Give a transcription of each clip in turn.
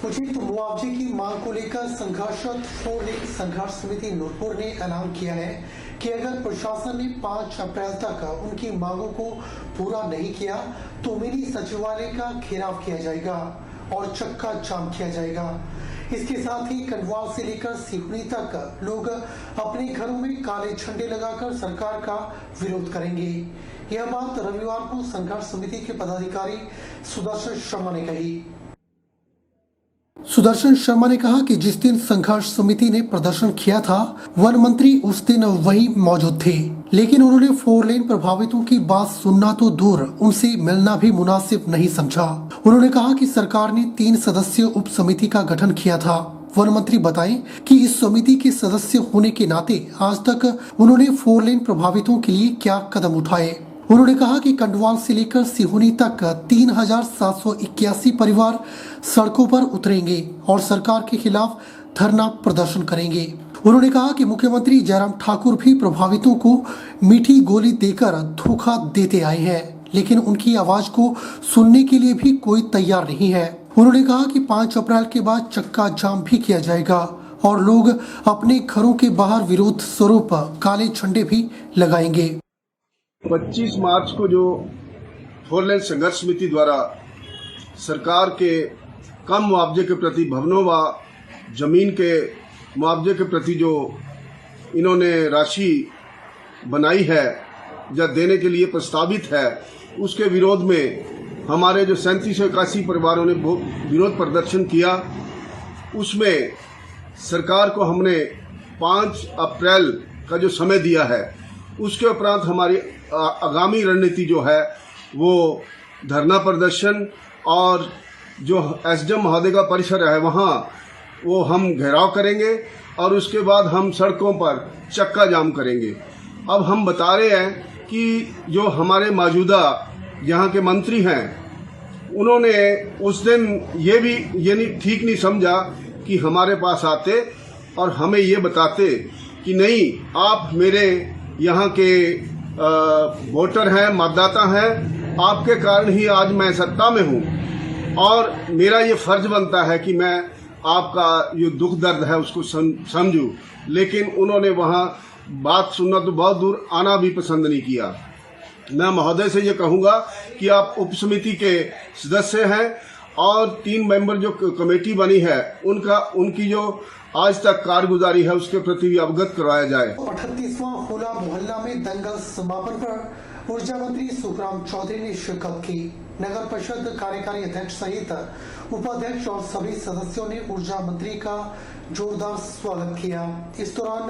उचित मुआवजे की मांग को लेकर संघर्षरत फोर लेन संघर्ष समिति नूरपुर ने ऐलान किया है कि अगर प्रशासन ने 5 अप्रैल तक उनकी मांगों को पूरा नहीं किया तो मिनी सचिवालय का घेराव किया जाएगा और चक्का जाम किया जाएगा। इसके साथ ही कन्वाल से लेकर सिवनी तक लोग अपने घरों में काले झंडे लगाकर सरकार का विरोध करेंगे। यह बात रविवार को संघर्ष समिति के पदाधिकारी सुदर्शन शर्मा ने कही। सुदर्शन शर्मा ने कहा कि जिस दिन संघर्ष समिति ने प्रदर्शन किया था वन मंत्री उस दिन वहीं मौजूद थे, लेकिन उन्होंने 4 लेन प्रभावितों की बात सुनना तो दूर उनसे मिलना भी मुनासिब नहीं समझा। उन्होंने कहा कि सरकार ने 3 सदस्यीय उप समिति का गठन किया था। वन मंत्री बताएं कि इस समिति के सदस्य होने के नाते आज तक उन्होंने 4 लेन प्रभावितों के लिए क्या कदम उठाए। उन्होंने कहा कि कंडवाल से लेकर सिहुनी तक 3781 परिवार सड़कों पर उतरेंगे और सरकार के खिलाफ धरना प्रदर्शन करेंगे। उन्होंने कहा कि मुख्यमंत्री जयराम ठाकुर भी प्रभावितों को मीठी गोली देकर धोखा देते आए हैं, लेकिन उनकी आवाज को सुनने के लिए भी कोई तैयार नहीं है। उन्होंने कहा कि 5 अप्रैल के बाद चक्का जाम भी किया जाएगा और लोग अपने घरों के बाहर विरोध स्वरूप काले झंडे भी लगाएंगे। 25 मार्च को जो 4 लेन संघर्ष समिति द्वारा सरकार के कम मुआवजे के प्रति भवनों व जमीन के मुआवजे के प्रति जो इन्होंने राशि बनाई है या देने के लिए प्रस्तावित है, उसके विरोध में हमारे जो 3781 परिवारों ने विरोध प्रदर्शन किया। उसमें सरकार को हमने 5 अप्रैल का जो समय दिया है, उसके उपरांत हमारी आगामी रणनीति जो है वो धरना प्रदर्शन और जो एसडीएम महोदय का परिसर है वहाँ वो हम घेराव करेंगे और उसके बाद हम सड़कों पर चक्का जाम करेंगे। अब हम बता रहे हैं कि जो हमारे मौजूदा यहाँ के मंत्री हैं, उन्होंने उस दिन ये ठीक नहीं समझा कि हमारे पास आते और हमें ये बताते कि नहीं, आप मेरे यहाँ के वोटर हैं, मतदाता हैं, आपके कारण ही आज मैं सत्ता में हूँ और मेरा ये फर्ज बनता है कि मैं आपका जो दुख दर्द है उसको समझूं। लेकिन उन्होंने वहाँ बात सुनना तो बहुत दूर, आना भी पसंद नहीं किया। मैं महोदय से ये कहूँगा कि आप उप समिति के सदस्य हैं और 3 मेंबर जो कमेटी बनी है उनकी जो आज तक कारगुजारी है उसके प्रति भी अवगत करवाया जाए। 38वां होला मोहल्ला में दंगल समापन पर ऊर्जा मंत्री सुखराम चौधरी ने शिरकत की। नगर परिषद कार्यकारी अध्यक्ष सहित उपाध्यक्ष और सभी सदस्यों ने ऊर्जा मंत्री का जोरदार स्वागत किया। इस दौरान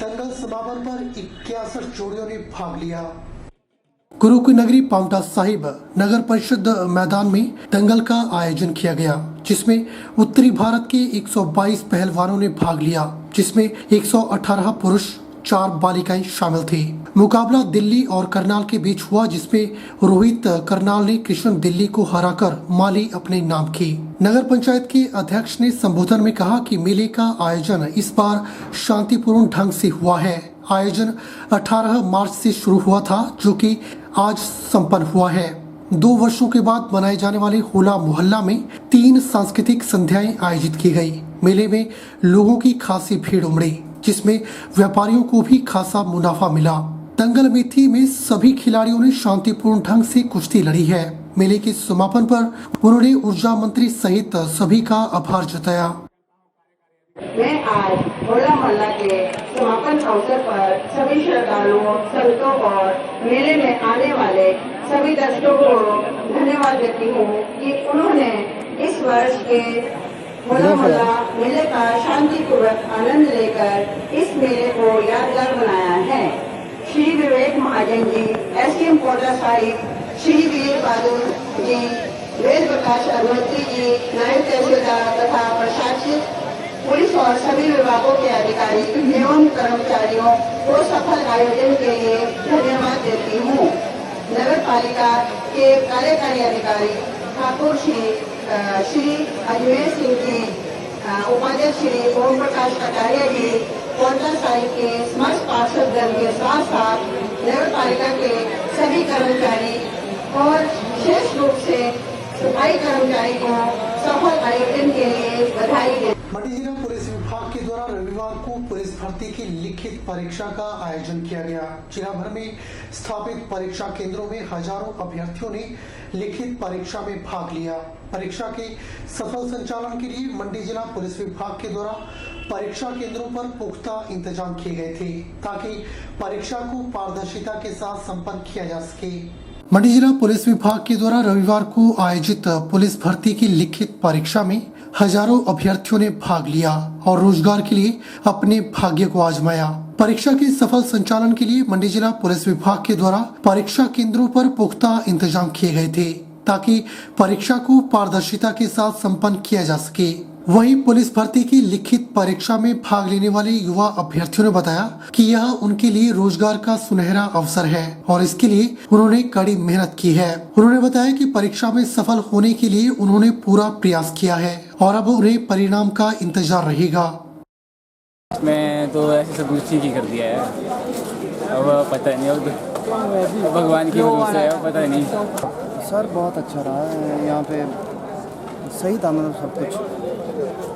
दंगल समापन पर 61 जोड़ियों ने भाग लिया। गुरु की नगरी पांवटा साहिब नगर परिषद मैदान में दंगल का आयोजन किया गया, जिसमें उत्तरी भारत के 122 पहलवानों ने भाग लिया, जिसमें 118 पुरुष 4 बालिकाएं शामिल थे। मुकाबला दिल्ली और करनाल के बीच हुआ, जिसमें रोहित करनाल ने कृष्ण दिल्ली को हराकर माली अपने नाम की। नगर पंचायत के अध्यक्ष ने संबोधन में कहा कि मेले का आयोजन इस बार शांतिपूर्ण ढंग से हुआ है। आयोजन 18 मार्च से शुरू हुआ था, जो कि आज संपन्न हुआ है। 2 वर्षों के बाद मनाए जाने वाले होला मोहल्ला में 3 सांस्कृतिक संध्याएं आयोजित की गई। मेले में लोगों की खासी भीड़ उमड़ी, जिसमें व्यापारियों को भी खासा मुनाफा मिला। दंगल मेथी में सभी खिलाड़ियों ने शांतिपूर्ण ढंग से कुश्ती लड़ी है। मेले के समापन पर उन्होंने ऊर्जा मंत्री सहित सभी का आभार जताया। मैं आज होला मोहल्ला के समापन अवसर पर सभी श्रद्धालुओं, संतों और मेले में आने वाले सभी दर्शकों को धन्यवाद देती हूँ कि उन्होंने इस वर्ष के होला मोहल्ला मेले का शांतिपूर्वक आनंद लेकर इस मेले को यादगार बनाया है। श्री विवेक महाजन जी, एसडीएम पांवटा साहिब, श्री वीर बहादुर जी, वेद प्रकाश अग्निहोत्री जी, नायब तहसीलदार तथा प्रशासनिक पुलिस और सभी विभागों के अधिकारी एवं कर्मचारियों को सफल आयोजन के लिए धन्यवाद देती हूँ। नगर पालिका के कार्यकारी अधिकारी ठाकुर श्री अजमेर सिंह जी, उपाध्यक्ष श्री ओम प्रकाश कटारिया जी, पांवटा साहिब के समस्त पार्षद दल के साथ साथ नगर पालिका के सभी कर्मचारी और विशेष रूप से सफाई कर्मचारी को सफल आयोजन के लिए बधाई देते मंडी जिला पुलिस विभाग के द्वारा रविवार को पुलिस भर्ती की लिखित परीक्षा का आयोजन किया गया। जिला भर में स्थापित परीक्षा केंद्रों में हजारों अभ्यर्थियों ने लिखित परीक्षा में भाग लिया। परीक्षा के सफल संचालन के लिए मंडी जिला पुलिस विभाग के द्वारा परीक्षा केंद्रों पर पुख्ता इंतजाम किए गए थे ताकि परीक्षा को पारदर्शिता के साथ संपन्न किया जा सके। मंडी जिला पुलिस विभाग के द्वारा रविवार को आयोजित पुलिस भर्ती की लिखित परीक्षा में हजारों अभ्यर्थियों ने भाग लिया और रोजगार के लिए अपने भाग्य को आजमाया। परीक्षा के सफल संचालन के लिए मंडी जिला पुलिस विभाग के द्वारा परीक्षा केंद्रों पर पुख्ता इंतजाम किए गए थे ताकि परीक्षा को पारदर्शिता के साथ संपन्न किया जा सके। वहीं पुलिस भर्ती की लिखित परीक्षा में भाग लेने वाले युवा अभ्यर्थियों ने बताया कि यह उनके लिए रोजगार का सुनहरा अवसर है और इसके लिए उन्होंने कड़ी मेहनत की है। उन्होंने बताया कि परीक्षा में सफल होने के लिए उन्होंने पूरा प्रयास किया है और अब उन्हें परिणाम का इंतजार रहेगा। मैं तो ऐसे सब कुछ ठीक ही कर दिया है, अब पता नहीं, अब भगवान की वजह से है, पता नहीं। सर बहुत अच्छा रहा है, यहाँ पे सही था मतलब सब कुछ।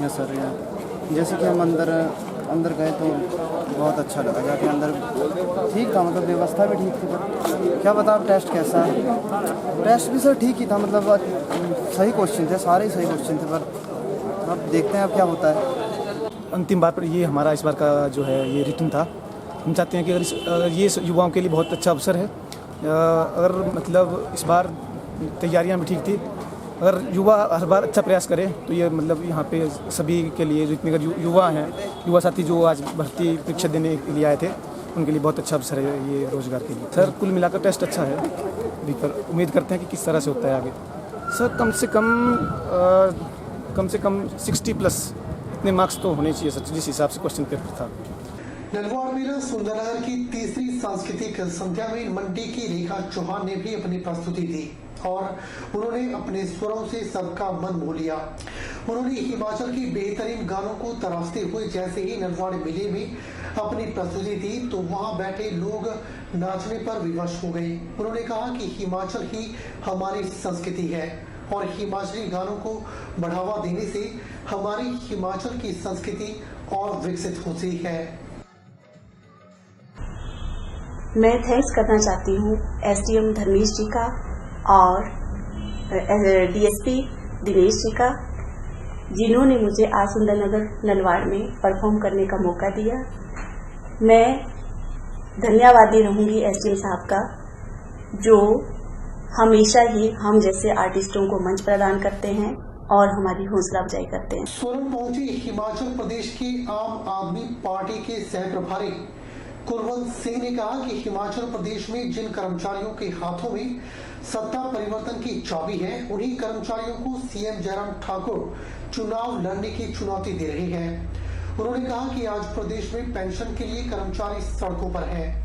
यस सर, यहाँ जैसे कि हम अंदर गए तो बहुत अच्छा लगा जाके अंदर, ठीक था मतलब व्यवस्था भी ठीक थी। पर क्या बता अब टेस्ट कैसा है? टेस्ट भी सर ठीक ही था, मतलब सही क्वेश्चन थे, सारे ही सही क्वेश्चन थे। पर अब देखते हैं अब क्या होता है। अंतिम बार पर ये हमारा इस बार का जो है ये रिटर्न था। हम चाहते हैं कि अगर ये युवाओं के लिए बहुत अच्छा अवसर है, अगर मतलब इस बार तैयारियां भी ठीक थी, अगर युवा हर बार अच्छा प्रयास करें तो ये मतलब यहाँ पे सभी के लिए जितने अगर युवा हैं, युवा साथी जो आज भर्ती परीक्षा देने के लिए आए थे, उनके लिए बहुत अच्छा अवसर है ये रोजगार के लिए। सर कुल मिलाकर टेस्ट अच्छा है, अभी पर उम्मीद करते हैं कि किस तरह से होता है आगे। सर कम से कम 60+ इतने मार्क्स तो होने चाहिए सर, जिस हिसाब से क्वेश्चन पेपर था। नलवाड़ मेला सुंदरनगर की तीसरी सांस्कृतिक संध्या में मंडी की रेखा चौहान ने भी अपनी प्रस्तुति दी और उन्होंने अपने स्वरों से सबका मन मोह लिया। उन्होंने हिमाचल की बेहतरीन गानों को तराशते हुए जैसे ही नलवाड़ मेले में अपनी प्रस्तुति दी तो वहां बैठे लोग नाचने पर विवश हो गए। उन्होंने कहा कि हिमाचल ही हमारी संस्कृति है और हिमाचली गानों को बढ़ावा देने से हमारी हिमाचल की संस्कृति और विकसित होती है। मैं थैंक्स करना चाहती हूँ एसडीएम धर्मेश जी का और डीएसपी दिनेश जी का, जिन्होंने मुझे आज सुंदरनगर नलवाड़ में परफॉर्म करने का मौका दिया। मैं धन्यवादी रहूंगी एसडीएम साहब का, जो हमेशा ही हम जैसे आर्टिस्टों को मंच प्रदान करते हैं और हमारी हौसला अफजाई करते हैं। सोलन पहुंची हिमाचल प्रदेश की आम आदमी पार्टी के सह प्रभारी कुलवंत सिंह ने कहा कि हिमाचल प्रदेश में जिन कर्मचारियों के हाथों में सत्ता परिवर्तन की चाबी है, उन्हीं कर्मचारियों को सीएम जयराम ठाकुर चुनाव लड़ने की चुनौती दे रहे हैं। उन्होंने कहा कि आज प्रदेश में पेंशन के लिए कर्मचारी सड़कों पर हैं,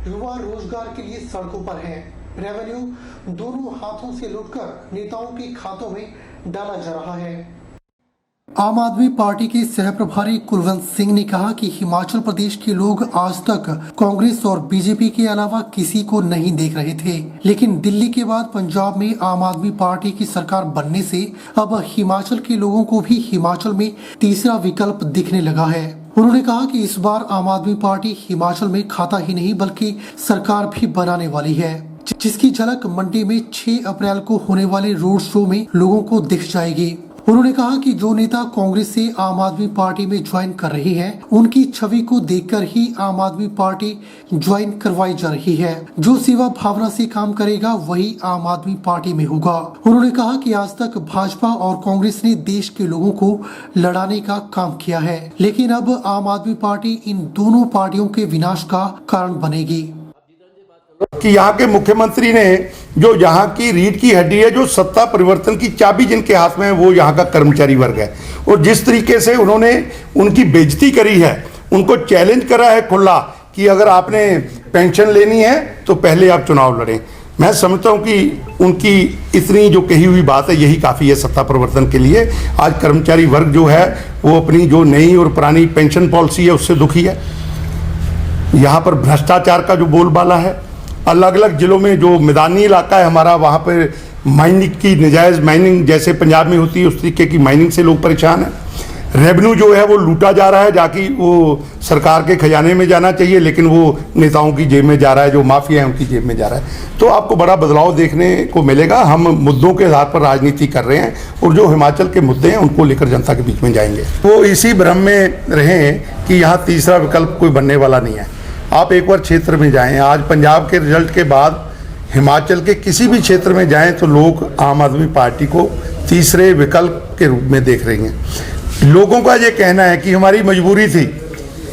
युवा रोजगार के लिए सड़कों पर हैं, रेवेन्यू दोनों हाथों से लूटकर नेताओं के खातों में डाला जा रहा है। आम आदमी पार्टी के सह प्रभारी कुलवंत सिंह ने कहा कि हिमाचल प्रदेश के लोग आज तक कांग्रेस और बीजेपी के अलावा किसी को नहीं देख रहे थे, लेकिन दिल्ली के बाद पंजाब में आम आदमी पार्टी की सरकार बनने से अब हिमाचल के लोगों को भी हिमाचल में तीसरा विकल्प दिखने लगा है। उन्होंने कहा कि इस बार आम आदमी पार्टी हिमाचल में खाता ही नहीं बल्कि सरकार भी बनाने वाली है, जिसकी झलक मंडी में 6 अप्रैल को होने वाले रोड शो में लोगों को दिख जाएगी। उन्होंने कहा कि जो नेता कांग्रेस से आम आदमी पार्टी में ज्वाइन कर रहे हैं, उनकी छवि को देखकर ही आम आदमी पार्टी ज्वाइन करवाई जा रही है। जो सेवा भावना से काम करेगा वही आम आदमी पार्टी में होगा। उन्होंने कहा कि आज तक भाजपा और कांग्रेस ने देश के लोगों को लड़ाने का काम किया है, लेकिन अब आम आदमी पार्टी इन दोनों पार्टियों के विनाश का कारण बनेगी। कि यहाँ के मुख्यमंत्री ने जो यहाँ की रीढ़ की हड्डी है, जो सत्ता परिवर्तन की चाबी जिनके हाथ में है, वो यहाँ का कर्मचारी वर्ग है। और जिस तरीके से उन्होंने उनकी बेइज्जती करी है, उनको चैलेंज करा है खुला कि अगर आपने पेंशन लेनी है तो पहले आप चुनाव लड़ें। मैं समझता हूँ कि उनकी इतनी जो कही हुई बात है यही काफ़ी है सत्ता परिवर्तन के लिए। आज कर्मचारी वर्ग जो है वो अपनी जो नई और पुरानी पेंशन पॉलिसी है उससे दुखी है। यहाँ पर भ्रष्टाचार का जो बोलबाला है, अलग अलग जिलों में जो मैदानी इलाका है हमारा, वहाँ पर माइनिंग की नजायज़ माइनिंग जैसे पंजाब में होती है उस तरीके की माइनिंग से लोग परेशान हैं। रेवेन्यू जो है वो लूटा जा रहा है, जाकि वो सरकार के खजाने में जाना चाहिए लेकिन वो नेताओं की जेब में जा रहा है, जो माफिया है उनकी जेब में जा रहा है। तो आपको बड़ा बदलाव देखने को मिलेगा। हम मुद्दों के आधार पर राजनीति कर रहे हैं और जो हिमाचल के मुद्दे हैं उनको लेकर जनता के बीच में जाएंगे। वो इसी भ्रम में रहें कि यहाँ तीसरा विकल्प कोई बनने वाला नहीं है। आप एक बार क्षेत्र में जाएँ, आज पंजाब के रिजल्ट के बाद हिमाचल के किसी भी क्षेत्र में जाएँ तो लोग आम आदमी पार्टी को तीसरे विकल्प के रूप में देख रहे हैं। लोगों का ये कहना है कि हमारी मजबूरी थी,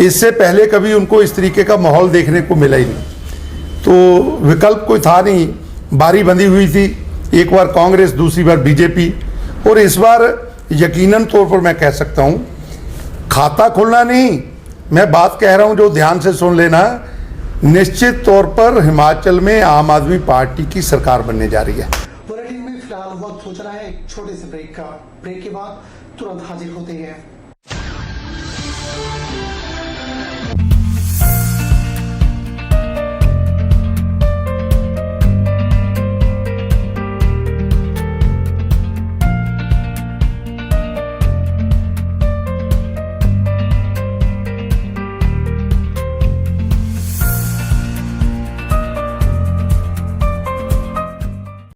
इससे पहले कभी उनको इस तरीके का माहौल देखने को मिला ही नहीं, तो विकल्प कोई था नहीं, बारी बंधी हुई थी, एक बार कांग्रेस दूसरी बार बीजेपी, और इस बार यकीनन तौर पर मैं कह सकता हूँ खाता खुलना नहीं, मैं बात कह रहा हूँ जो ध्यान से सुन लेना, निश्चित तौर पर हिमाचल में आम आदमी पार्टी की सरकार बनने जा रही है। बुलेटिन में फिलहाल वक्त हो चला है एक छोटे से ब्रेक का। ब्रेक के बाद तुरंत हाजिर होते हैं।